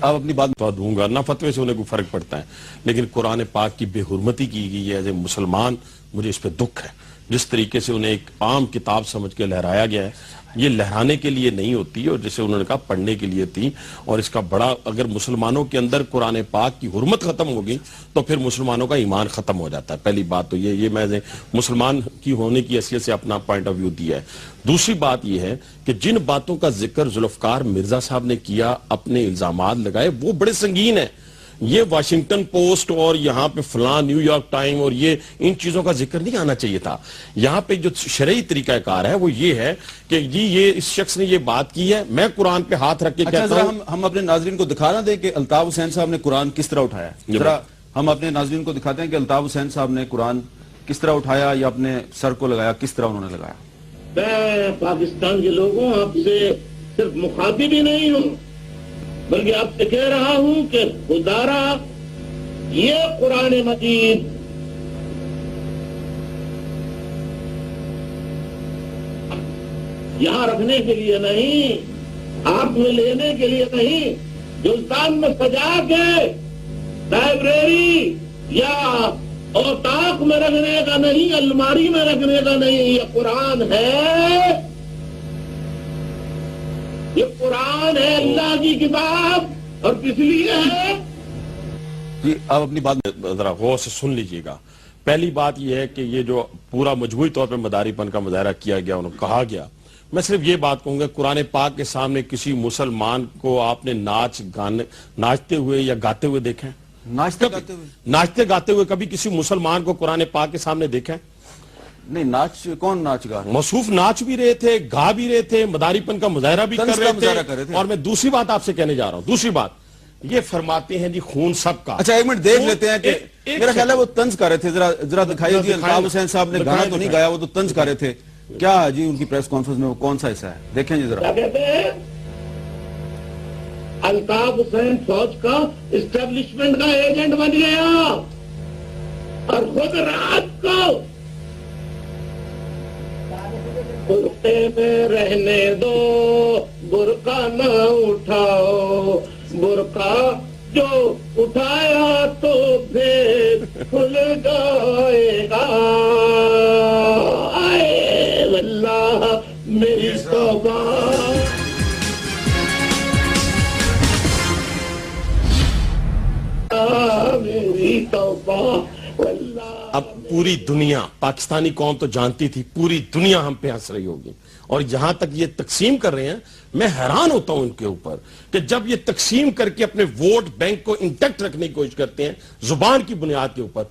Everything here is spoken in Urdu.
آپ اپنی بات دوں گا نہ فتوے سے انہیں کوئی فرق پڑتا ہے، لیکن قرآن پاک کی بے حرمتی کی گئی ہے ایز اے مسلمان، مجھے اس پہ دکھ ہے۔ جس طریقے سے انہیں ایک عام کتاب سمجھ کے لہرایا گیا ہے، یہ لہرانے کے لیے نہیں ہوتی، اور جسے انہوں نے کہا پڑھنے کے لیے تھی، اور اس کا بڑا اگر مسلمانوں کے اندر قرآن پاک کی حرمت ختم ہوگی تو پھر مسلمانوں کا ایمان ختم ہو جاتا ہے۔ پہلی بات تو یہ میں نے مسلمان کی ہونے کی حیثیت سے اپنا پوائنٹ آف ویو دیا ہے۔ دوسری بات یہ ہے کہ جن باتوں کا ذکر ذوالفقار مرزا صاحب نے کیا، اپنے الزامات لگائے، وہ بڑے سنگین ہیں۔ یہ واشنگٹن پوسٹ اور یہاں پہ فلاں نیو یارک ٹائم اور یہ ان چیزوں کا ذکر نہیں آنا چاہیے تھا۔ یہاں پہ جو شرعی طریقہ کار ہے وہ یہ ہے کہ جی یہ اس شخص نے یہ بات کی ہے، میں قرآن پہ ہاتھ رکھ کے کہتا ہوں۔ ہم اپنے ناظرین کو دکھا نہ دیں کہ الطاف حسین صاحب نے قرآن کس طرح اٹھایا، ذرا ہم اپنے ناظرین کو دکھاتے ہیں کہ الطاف حسین صاحب نے قرآن کس طرح اٹھایا یا اپنے سر کو لگایا، کس طرح انہوں نے لگایا۔ میں پاکستان کے لوگوں آپ سے صرف مخاطب ہی نہیں ہوں، بلکہ آپ سے کہہ رہا ہوں کہ خدارا یہ قرآن مجید یہاں رکھنے کے لیے نہیں، آپ میں لینے کے لیے نہیں، ہندوستان میں سجا کے لائبریری یا اوتاق میں رکھنے کا نہیں، الماری میں رکھنے کا نہیں، یہ قرآن ہے، یہ قرآن ہے اللہ کی کتاب، اور کس لیے ہے؟ جی آپ اپنی بات ذرا غور سے سن لیجئے گا۔ پہلی بات یہ ہے کہ یہ جو پورا مجموعی طور پہ مداری پن کا مظاہرہ کیا گیا، انہوں کہا گیا، میں صرف یہ بات کہوں گا، قرآن پاک کے سامنے کسی مسلمان کو آپ نے ناچتے ہوئے یا گاتے ہوئے دیکھا ہے؟ ناچتے گاتے ہوئے کبھی کسی مسلمان کو قرآن پاک کے سامنے دیکھا ہے؟ نہیں، ناچ کون ناچ گا؟ موصوف ناچ بھی رہے تھے، گا بھی رہے تھے، مداری پن کا مظاہرہ بھی کر رہے تھے۔ اور میں دوسری بات آپ سے کہنے جا رہا ہوں، دوسری بات یہ فرماتے ہیں جی خون سب کا۔ اچھا ایک منٹ دیکھ لیتے ہیں کہ میرا خیال ہے وہ طنز کر رہے تھے، ذرا دکھائیے جی۔ الطاف حسین صاحب نے گانا تو نہیں گایا، وہ تو طنز کر رہے تھے۔ کیا جی ان کی پریس کانفرنس میں وہ کون سا حصہ ہے؟ دیکھیں جی ذرا۔ کیا کہتے ہیں؟ الطاف حسین فوج کا اسٹیبلشمنٹ کا ایجنٹ بن گیا، اور خود رات کو برقعے میں رہنے دو، برقع نہ اٹھاؤ، برقع جو اٹھایا تو پھر کھل جائے گا، آئے واللہ میری توبہ۔ میری توبہ واللہ۔ اب پوری دنیا، پاکستانی قوم تو جانتی تھی، پوری دنیا ہم پہ ہنس رہی ہوگی، اور جہاں تک یہ تقسیم کر رہے ہیں میں حیران ہوتا ہوں ان کے اوپر کہ جب یہ تقسیم کر کے اپنے ووٹ بینک کو انٹیکٹ رکھنے کی کوشش کرتے ہیں زبان کی بنیاد کے اوپر۔